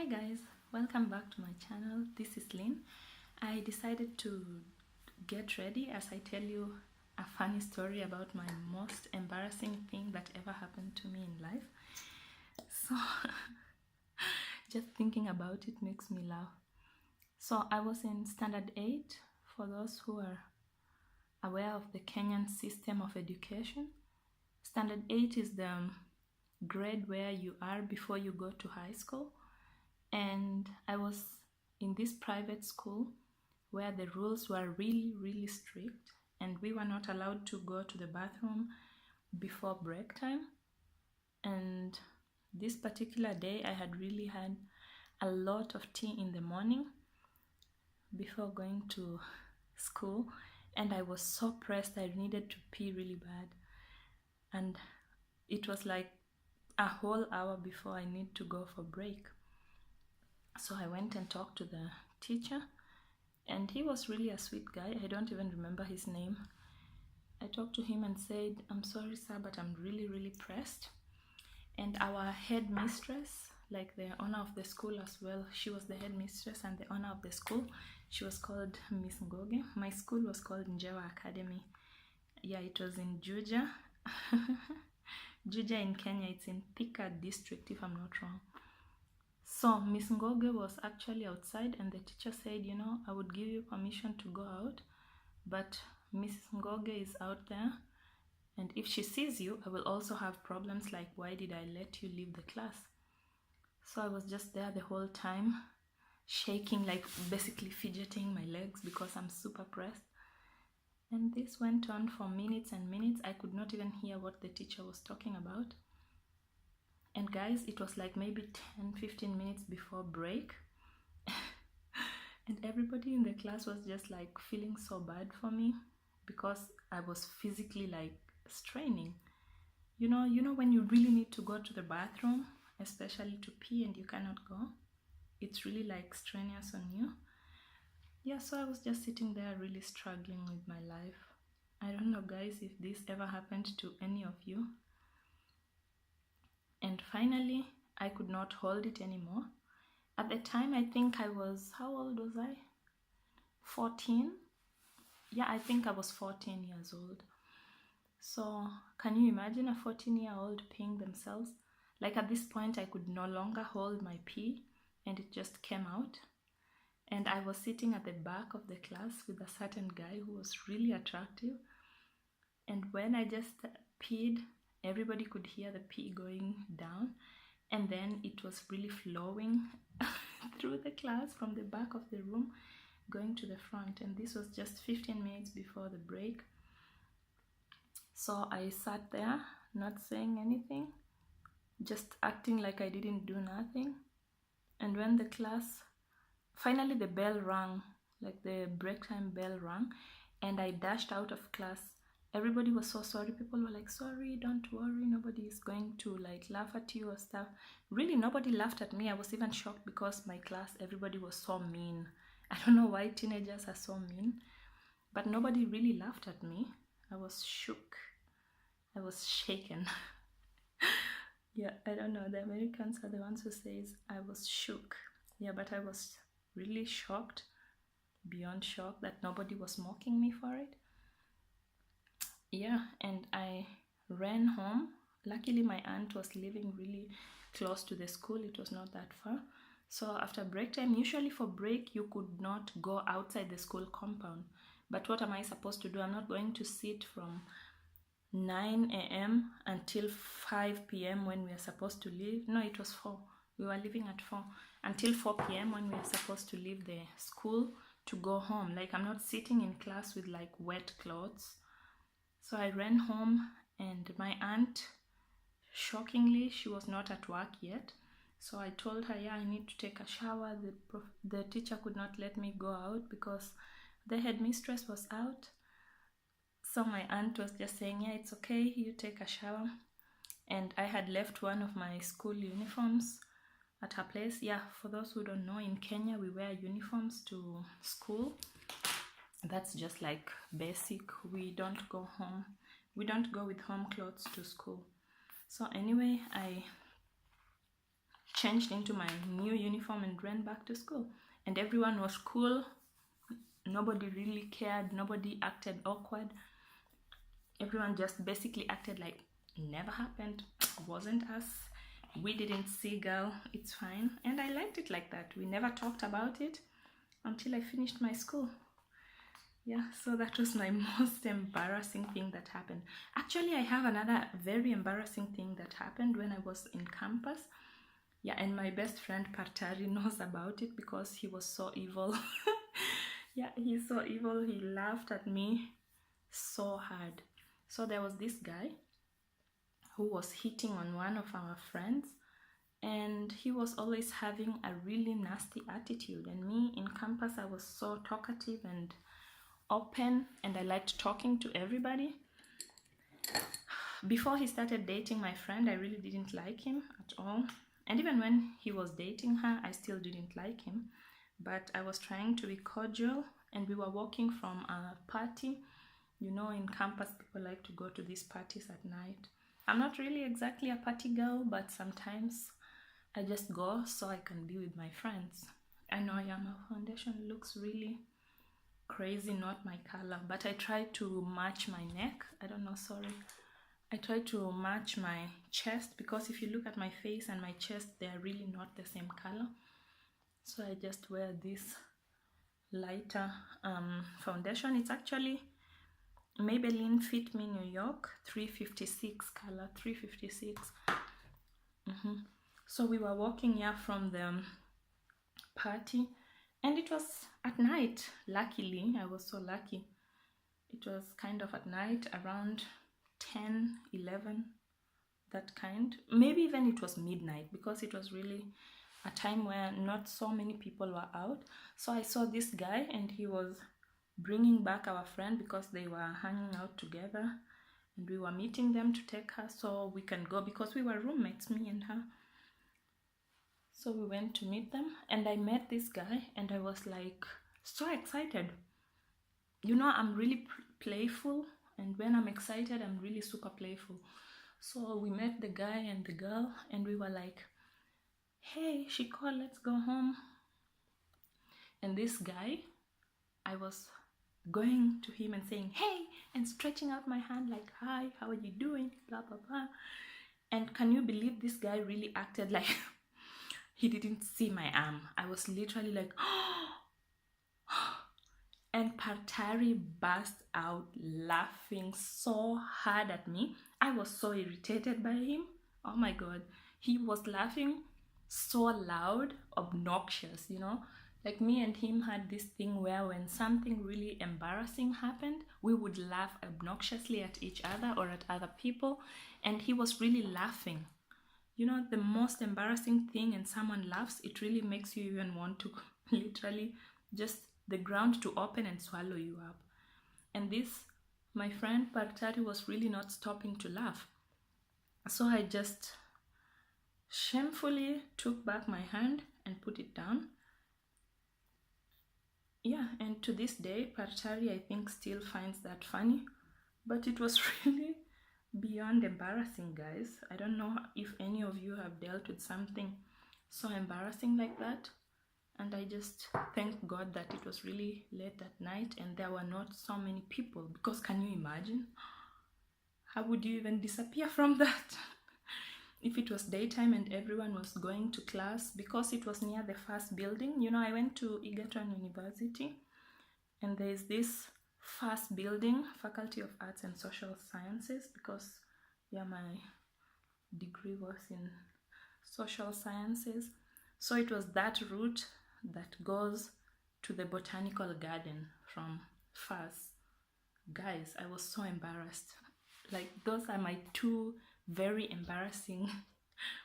Hi guys, welcome back to my channel. This is Lynn. I decided to get ready as I tell you a funny story about my most embarrassing thing that ever happened to me in life. So just thinking about it makes me laugh. So I was in standard 8, for those who are aware of the Kenyan system of education. Standard 8 is the grade where you are before you go to high school. And I was in this private school where the rules were really strict, and we were not allowed to go to the bathroom before break time. And this particular day I had really had a lot of tea in the morning before going to school, and I was so pressed. I needed to pee really bad, and it was like a whole hour before I need to go for break. So I went and talked to the teacher, and he was really a sweet guy. I don't even remember his name. I talked to him and said, "I'm sorry, sir, but I'm really pressed." And our headmistress, like the owner of the school as well, she was the headmistress and the owner of the school. She was called Miss Ngoge. My school was called Njewa Academy. Yeah, it was in Juja. Juja in Kenya. It's in Thika district, if I'm not wrong. So Miss Ngoge was actually outside, and the teacher said, I would give you permission to go out, but Miss Ngoge is out there, and if she sees you, I will also have problems like, why did I let you leave the class? So I was just there the whole time, shaking, like basically fidgeting my legs because I'm super pressed. And this went on for minutes and minutes. I could not even hear what the teacher was talking about. And guys, it was like maybe 10-15 minutes before break. And everybody in the class was just like feeling so bad for me because I was physically like straining. You know when you really need to go to the bathroom, especially to pee, and you cannot go? It's really like strenuous on you. Yeah, so I was just sitting there really struggling with my life. I don't know, guys, if this ever happened to any of you. And finally, I could not hold it anymore. At the time, I think I was, how old was I? 14? Yeah, I think I was 14 years old. So can you imagine a 14-year-old peeing themselves? Like at this point, I could no longer hold my pee, and it just came out. And I was sitting at the back of the class with a certain guy who was really attractive. And when I just peed, everybody could hear the pee going down, and then it was really flowing through the class from the back of the room going to the front. And this was just 15 minutes before the break. So I sat there not saying anything, just acting like I didn't do nothing. And when the class, finally the bell rang, like the break time bell rang, and I dashed out of class. Everybody was so sorry. People were like, "Sorry, don't worry, nobody is going to like laugh at you or stuff." Really, nobody laughed at me. I was even shocked because my class, everybody was so mean. I don't know why teenagers are so mean, but nobody really laughed at me. I was shook. I was shaken. Yeah, I don't know. The Americans are the ones who says I was shook. Yeah, but I was really shocked, beyond shock, that nobody was mocking me for it. Yeah, and I ran home. Luckily, my aunt was living really close to the school. It was not that far. So after break time, usually for break, you could not go outside the school compound. But what am I supposed to do? I'm not going to sit from 9 a.m. until 5 p.m. when we are supposed to leave. No, it was 4. We were leaving at 4. Until 4 p.m. when we are supposed to leave the school to go home. Like, I'm not sitting in class with like wet clothes. So I ran home, and my aunt, shockingly, she was not at work yet. So I told her, yeah, I need to take a shower. The teacher could not let me go out because the headmistress was out. So my aunt was just saying, yeah, it's okay, you take a shower. And I had left one of my school uniforms at her place. Yeah, for those who don't know, in Kenya, we wear uniforms to school. That's just like basic. We don't go home. We don't go with home clothes to school. So anyway, I changed into my new uniform and ran back to school. And everyone was cool. Nobody really cared. Nobody acted awkward. Everyone just basically acted like never happened. Wasn't us. We didn't see, girl. It's fine. And I liked it like that. We never talked about it until I finished my school. Yeah, so that was my most embarrassing thing that happened. Actually, I have another very embarrassing thing that happened when I was in campus. Yeah, and my best friend Partari knows about it because he was so evil. Yeah, he's so evil. He laughed at me so hard. So there was this guy who was hitting on one of our friends, and he was always having a really nasty attitude. And me in campus, I was so talkative and open, and I liked talking to everybody. Before he started dating my friend, I really didn't like him at all. And even when he was dating her, I still didn't like him. But I was trying to be cordial, and we were walking from a party. You know, in campus, people like to go to these parties at night. I'm not really exactly a party girl, but sometimes I just go so I can be with my friends. I know, yeah, my foundation looks really crazy, not my color, but I try to match my neck. I don't know, sorry. I try to match my chest, because if you look at my face and my chest, they are really not the same color. So I just wear this lighter foundation. It's actually Maybelline Fit Me New York 356 color, 356. So we were walking here from the party, and it was at night. Luckily, I was so lucky. It was kind of at night, around 10, 11, that kind. Maybe even it was midnight, because it was really a time where not so many people were out. So I saw this guy, and he was bringing back our friend because they were hanging out together, and we were meeting them to take her so we can go, because we were roommates, me and her. So we went to meet them, and I met this guy, and I was like so excited. You know, I'm really playful, and when I'm excited, I'm really super playful. So we met the guy and the girl, and we were like, hey, she called, let's go home. And this guy, I was going to him and saying, hey, and stretching out my hand like, hi, how are you doing, blah, blah, blah. And can you believe this guy really acted like he didn't see my arm? I was literally like, and Partari burst out laughing so hard at me. I was so irritated by him. Oh my God. He was laughing so loud, obnoxious, you know. Like, me and him had this thing where when something really embarrassing happened, we would laugh obnoxiously at each other or at other people. And he was really laughing. You know, the most embarrassing thing, and someone laughs, it really makes you even want to literally just the ground to open and swallow you up. And this, my friend Partari was really not stopping to laugh. So I just shamefully took back my hand and put it down. Yeah, and to this day, Partari, I think, still finds that funny. But it was really beyond embarrassing, guys. I don't know if any of you have dealt with something so embarrassing like that. And I just thank God that it was really late at night and there were not so many people. Because can you imagine? How would you even disappear from that? If it was daytime and everyone was going to class, because it was near the first building. You know, I went to Egerton University, and there is this first building, Faculty of Arts and Social Sciences, because yeah, my degree was in social sciences. So it was that route that goes to the botanical garden from first. Guys, I was so embarrassed. Like, those are my two very embarrassing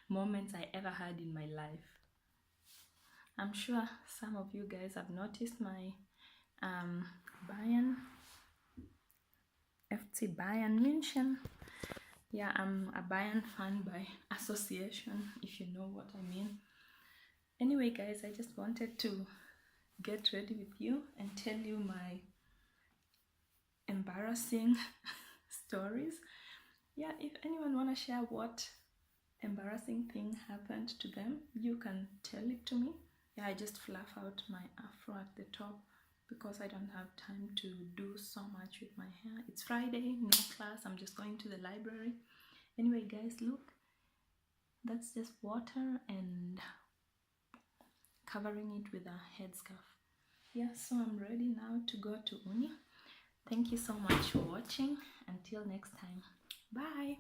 moments I ever had in my life. I'm sure some of you guys have noticed my Bayern, FC Bayern München. Yeah, I'm a Bayern fan by association, if you know what I mean. Anyway, guys, I just wanted to get ready with you and tell you my embarrassing stories. Yeah, if anyone want to share what embarrassing thing happened to them, you can tell it to me. Yeah, I just fluff out my afro at the top because I don't have time to do so much with my hair. It's Friday, no class, I'm just going to the library. Anyway guys, look, that's just water and covering it with a headscarf. Yeah, so I'm ready now to go to uni. Thank you so much for watching. Until next time, bye.